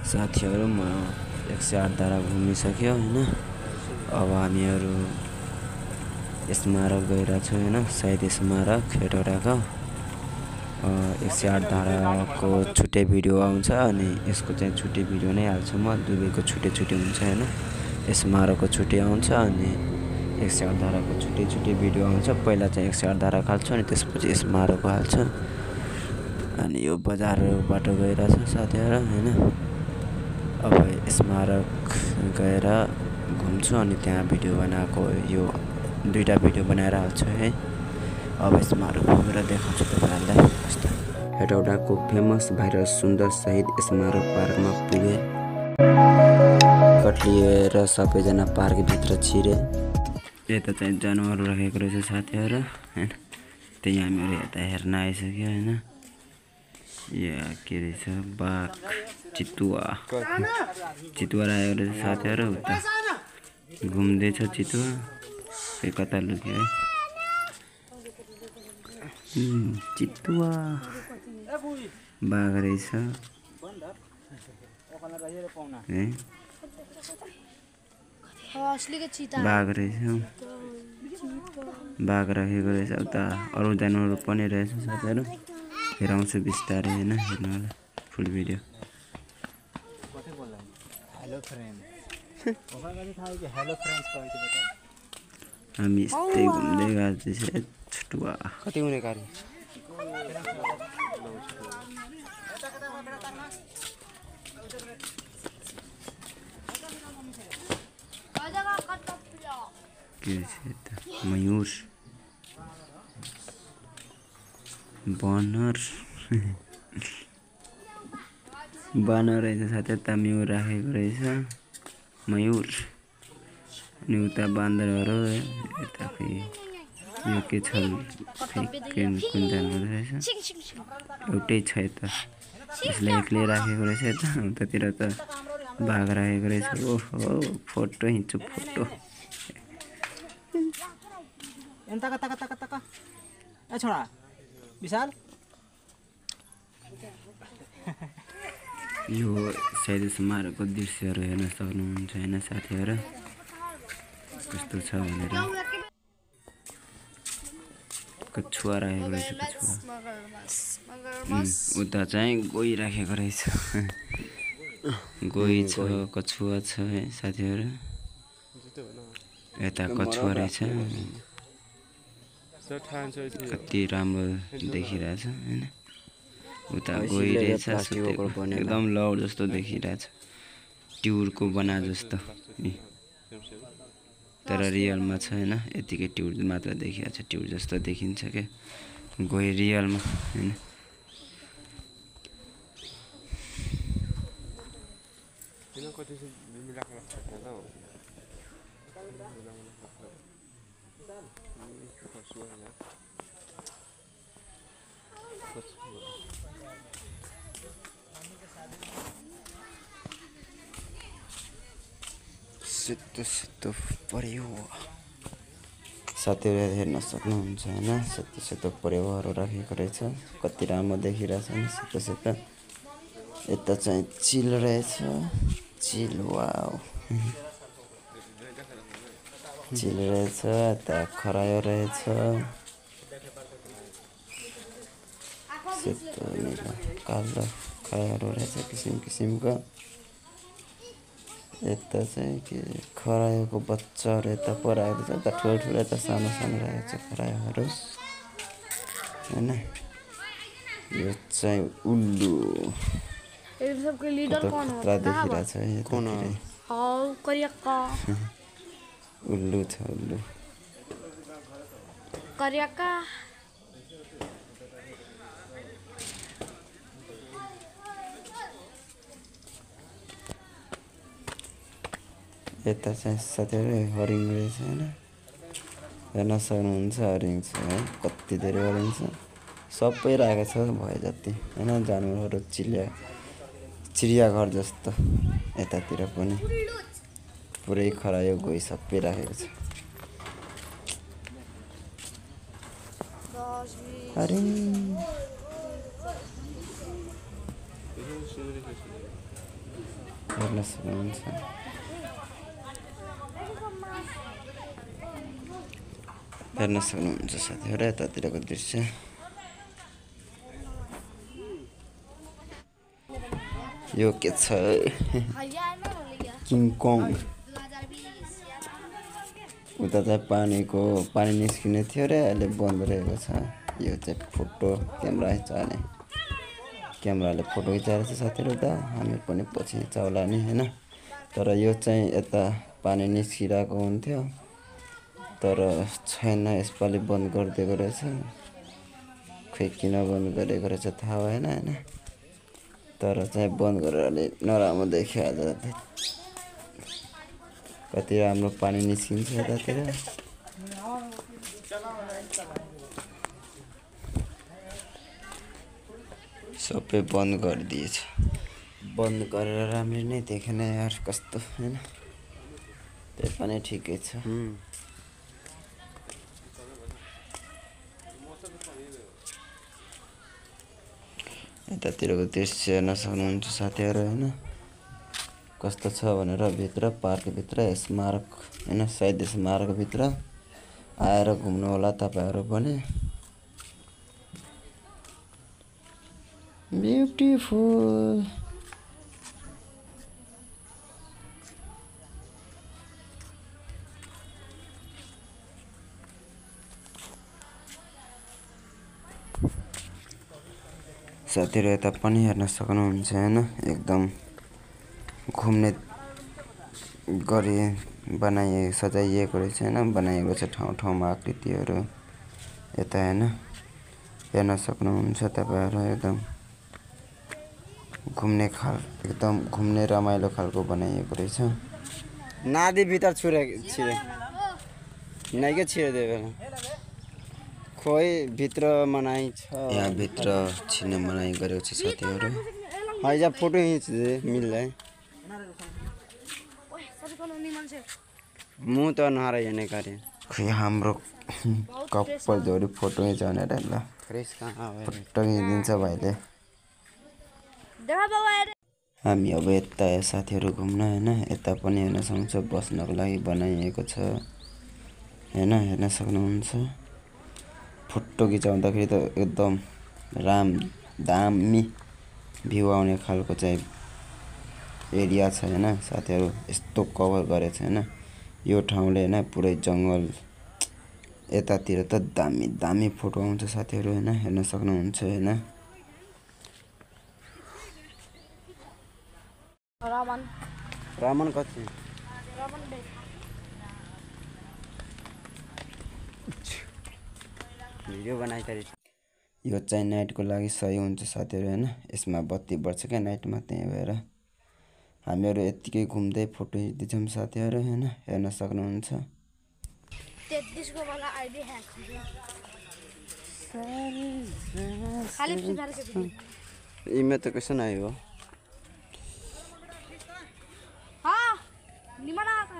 साथीहरु म 108 धारा घुमिसक्यो हैन। अब हामीहरु स्मारक गइरा छौं हैन। शहीद स्मारक हेटौडाको 108 धाराको छुट्टै भिडियो आउँछ अनि यसको चाहिँ छुट्टै भिडियो नै हाल्छु म। दुवैको छुट्टै हुन्छ हैन। स्मारकको छुट्टै आउँछ अनि 108 धाराको छुट्टै भिडियो आउँछ। पहिला चाहिँ 108 धारा हाल्छु अनि त्यसपछि स्मारकको हाल्छु। अनि यो बजारबाट गइरहेछ साथीहरु हैन। अब स्मारक गएर घुम्छु अनि त्यहाँ भिडियो बनाएको यो दुईटा भिडियो बनाएर हाल्छु है। अब स्मारक पुगेर देखाउँछु तपाईहरुलाई कस्तो। हेटौडाको फेमस भाइरल सुन्दर शहीद स्मारक पार्कमा पुगे। टिकट लिएर सबैजना पार्क भित्र छिरे। यता चाहिँ जनावरहरु राखेको रहेछ साथीहरु हैन। त्यही हामीहरु यता हेर्न आइसक्यो हैन। यहाँ के रहेछ बाघ चितुवा राखेको रहेछ साथीहरु। उता घुम्दैछ चितुवा। खै कता लुक्यो है चितुवा। बाघ रहेछ बाघ राखेको रहेछ। उता अरु जनावरहरु पनि रहेछ साथीहरु। हेराउँछु बिस्तारै हैन। हेर्नु होला फुल भिडियो। हामी यस्तै घुम्दै गर्दैछ छुटुवा। कति हुने गाडी के छ त मयूर बानर रहेछ साथै। त मयूर राखेको रहेछ मयूर। अनि उता बान्दरहरु यता खै यो के छ कुन जनावर रहेछ एउटै छ यता। यसले एक्लै राखेको रहेछ यता। उतातिर त बाघ राखेको रहेछ। ओहो फोटो खिच्छु फोटो। तक ए छोरा विशाल यो शहीद स्मारकको दृश्यहरु हेर्न सक्नुहुन्छ हैन साथीहरु कस्तो छ भनेर। कछुवा राखेको रहेछ कछुवा। उता चाहिँ गोही राखेको रहेछ। गोही छ कछुवा छ है साथीहरु। यता कछुवा रहेछ। कति राम्रो देखिरहेछ हैन। उता गोही रहेछ एकदम लौड जस्तो देखिरहेछ। ट्युरको बना जस्तो तर रियलमा छ हैन। यतिकै ट्युर मात्र देखिरहेछ। ट्युर जस्तो देखिन्छ के गोही रियलमा हैन। सेतो परेवा साथीहरु हेर्न सक्नुहुन्छ हैन। सेतो परेवाहरु राखेको रहेछ। कति राम्रो देखिरहेछ नि सेतो। यता चाहिँ चिल रहेछ। चिल वाउ चिल रहेछ। यता खरायो रहेछ। सेतो नीलो कालो खरायोहरु रहेछ किसिमको। यता चाहिँ के खरायोको बच्चाहरु यता पराएको छ। यता ठुलो यता सानो रहेको छ खरायोहरु हैन। यो चाहिँ उल्लु सबको लीडर कौन होता देखिरहेछ है। कौन हो करियक्का उल्लु छ उल्लु करियक्का। यता चाहिँ साथीहरु हरिण रहेछ हैन। हेर्न सक्नुहुन्छ हरिण छ है। कति धेरै हरिण छ। सबै राखेको छ भए जति हैन। जनावरहरु चिडियाघर जस्तो यतातिर पनि पुरै खरायो गोही सबै राखेको छ। हरिण हेर्न सक्नुहुन्छ साथीहरु यतातिरको दृश्य यो के छ किङ कङ उता चाहिँ पानी निस्किने थियो र अहिले बन्द रहेको छ यो चाहिँ फोटो क्यामेरा चल्ने क्यामेराले फोटो खिचाएर छ साथीहरु त हामी पनि पछि चाउला नि हैन तर यो चाहिँ यता पानी निस्किरहेको हुन्थ्यो तर छैन यसपालि बन्द गरिदिएको रहेछ खै किन बन्द गरेको रहेछ थाहा भएन हैन तर चाहिँ बन्द गरेर अलि नराम्रो देखियो आज कति राम्रो पानी निस्किन्छ यतातिर सबै बन्द गरिदिएछ बन्द गरेर राम्रै नै देखेन यार कस्तो हैन त्यही पनि ठिकै छ यतातिरको दृश्य हेर्न सक्नुहुन्छ साथीहरु हैन कस्तो छ भनेर भित्र पार्क भित्र स्मारक हैन शहीद स्मारक भित्र आएर घुम्नु होला तपाईहरु पनि ब्युटिफुल साथीहरु यता पनि हेर्न सक्नुहुन्छ हैन एकदम घुम्ने गरी सजाइएको रहेछ हैन बनाइएको छ ठाउँ ठाउँमा आकृतिहरु यता हैन हेर्न सक्नुहुन्छ तपाईहरु एकदम घुम्ने रमाइलो खालको बनाइएको रहेछ नादी भित्र छिरे नाइके छिरे देबे खोइ भित्र मनाइ छ यहाँ भित्र छिने मनाइ गरेको छ साथीहरु हैजा फोटो खिच दे मिल्दै मु त नहारा हेर्ने कार्य खै हाम्रो कपाल जोडी फोटो खिचाउने रे ल क्रिस कहाँ फोटो खिचिदिन्छ भाइले हामी अब यता साथीहरु घुम्न हैन यता पनि हेर्न सक्नुहुन्छ बस्नको लागि बनाइएको छ हैन हेर्न सक्नुहुन्छ फोटो खिचाउँदाखेरि त एकदम दामी भ्यू आउने खालको चाहिँ एरिया छ हैन साथीहरु यस्तो कभर गरेछ हैन यो ठाउँले हैन पुरै जंगल यतातिर त दामी फोटो आउँछ साथीहरु हैन हेर्न सक्नुहुन्छ हैन रामन कति भिडियो बनाइतरी यो चाहिँ नाइटको लागि सही हुन्छ साथीहरु हैन यसमा बत्ती बढ्छ के नाइटमा त्यही भएर हामीहरु यतिकै घुम्दै फोटो खिच्दैछौं साथीहरु हैन हेर्न सक्नुहुन्छ 33 को वाला आईडी ह्याक खाली सुधार के इमे त कैसे न आयो हां निमना का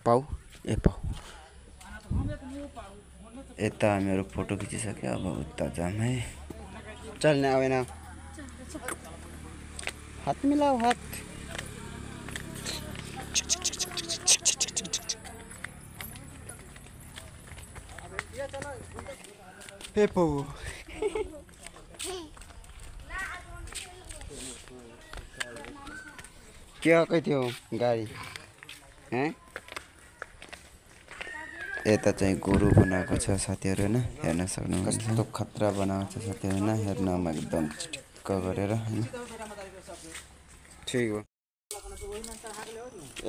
पाउ यता हामीहरु फोटो खिचिसक्यो अब उता जाम है चल्ने आवेन हात मिलाऊ हात ए पौ के आकै थियो गाडी हैं यता चाहिँ गोरु बनाएको छ साथीहरु हैन हेर्न सक्नुहुन्छ कस्तो खतरा बनाएको छ साथीहरु हैन हेर्नमा एकदम चिटिक्क गरेर हैन ठीक हो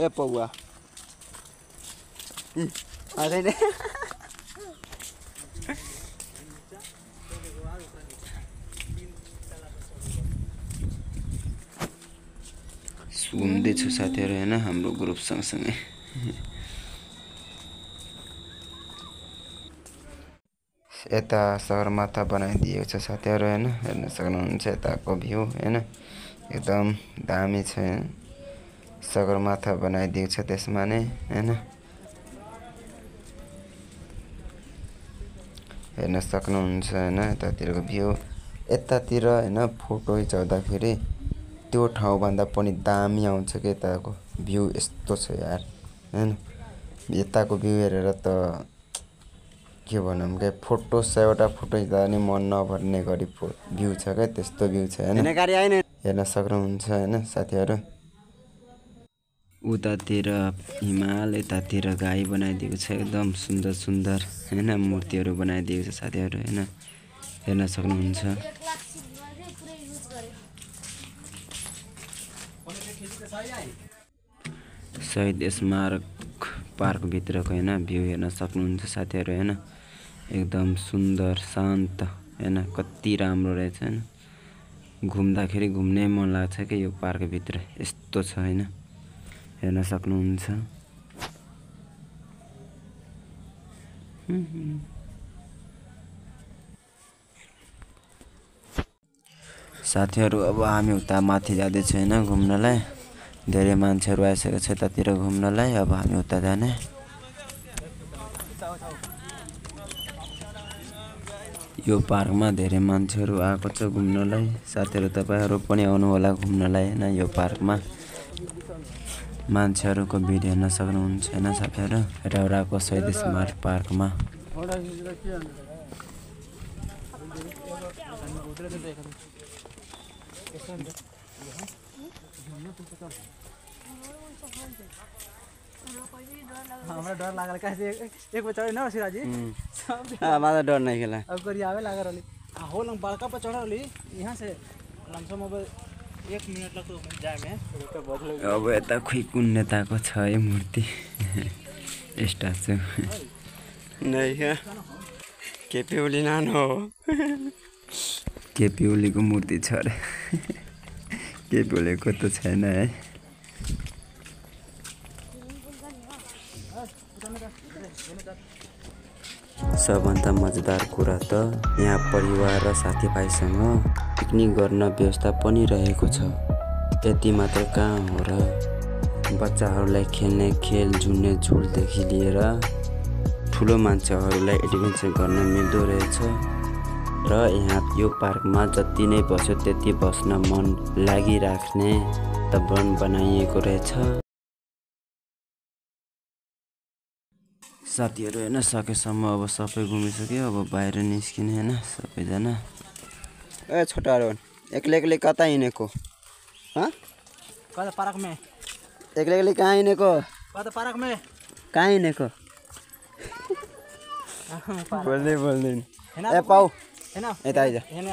ए पौवा आदै ने सुन्दै छु साथीहरु हैन हाम्रो ग्रुप सँगसँगै यता सगरमाथा बनाइदिएको छ साथीहरु हैन हेर्न सक्नुहुन्छ यताको भ्यू हैन एकदम दामी छ सगरमाथा बनाइदिएको छ त्यसमा नै हैन हेर्न सक्नुहुन्छ हैन यतातिरको भ्यू यतातिर हैन फोटो खिचाउँदाखेरि त्यो ठाउँभन्दा पनि दामी आउँछ के यताको भ्यू यस्तो छ यार हैन यताको भ्यू हेरेर त के भनौँ के फोटो 100वटा फोटो खिच्दा पनि मन नभर्ने गरी भ्यू छ क्या त्यस्तो भ्यू छ हैन हेर्न सक्नुहुन्छ हैन साथीहरु उतातिर हिमाल यतातिर गाई बनाइदिएको छ एकदम सुन्दर सुन्दर हैन मूर्तिहरु बनाइदिएको छ साथीहरु हैन हेर्न सक्नुहुन्छ शहीद स्मारक पार्क भित्रको हैन भ्यू हेर्न सक्नुहुन्छ साथीहरु हैन एकदम सुन्दर शान्त हैन कति राम्रो रहेछ हैन घुम्दाखेरि घुम्नै मन लाग्छ के यो पार्क भित्र यस्तो छ हैन हेर्न सक्नुहुन्छ साथीहरु अब हामी उता माथि जाँदै छौं हैन घुम्नलाई धेरै मान्छेहरु आइसकेको छ यतातिर घुम्नलाई अब हामी उता जाने यो पार्कमा धेरै मान्छेहरु आएको छ घुम्नलाई साथीहरु तपाईहरु पनि आउनु होला घुम्नलाई हैन यो पार्कमा मान्छेहरुको भिड हेर्न सक्नुहुन्छ हैन साथीहरु राउराको शहीद स्मारक पार्कमा हमरा डर लागल कैसे एक बार चढ़े ना सिराजी मादा डर नहीं खेला अब करी आवे लाग रहली हो लंग बड़का पर चढ़ली यहां से लमसम अब 1 मिनट लगतो जाए में तो बदल अब यता खुइ कुन नेताको छ है मूर्ति स्ट्याचु नहीं है केपी ओली नानो केपी ओलीको मूर्ति छ रे केपी ओलीको त छैन है सबभन्दा मजेदार कुरा त यहाँ परिवार र साथीभाइसँग पिकनिक गर्न व्यवस्था पनि रहेको छ यति मात्र कहाँ हो र बच्चाहरूलाई खेल्ने खेल झुल्ने झुलदेखि लिएर ठुलो मान्छेहरूलाई एडभेन्चर गर्न मिल्दो रहेछ र यहाँ यो पार्कमा जति नै बस्यो त्यति बस्न मन लागिराख्ने वातावरण बनाइएको रहेछ साथीहरु हैन सकेसम्म अब सबै घुमिसक्यो अब बाहिर निस्किने हैन सबैजना ए छोटाहरु एक्लै कता हिँडेको ह कता पार्क में एक्लै कहाँ हिँडेको कता पार्क में कहाँ हिँडेको बोल्दैन ए पाउ हैन यता आइज हैन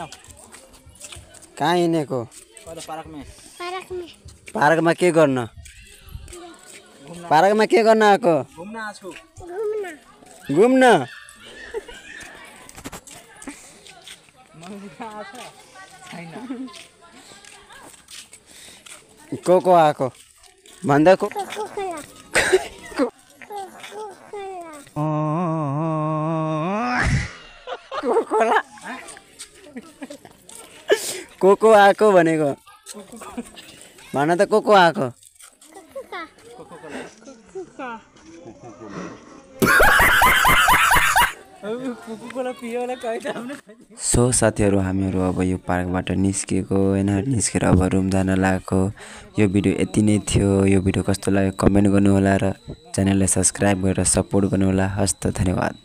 कहाँ हिँडेको कता पार्क में पार्कमा के गर्न पार्कमा के गर्न आको घुम्न आछु घुम्न को आको भन्दा को को आको भनेको भन त को आको सो साथीहरु हामीहरु अब यो पार्कबाट निस्केको हैन निस्केर अब रुम जान लागेको यो भिडियो यति नै थियो यो भिडियो कस्तो लाग्यो कमेन्ट गर्नु होला र च्यानललाई सब्स्क्राइब गरेर सपोर्ट गर्नु होला हस्त धन्यवाद।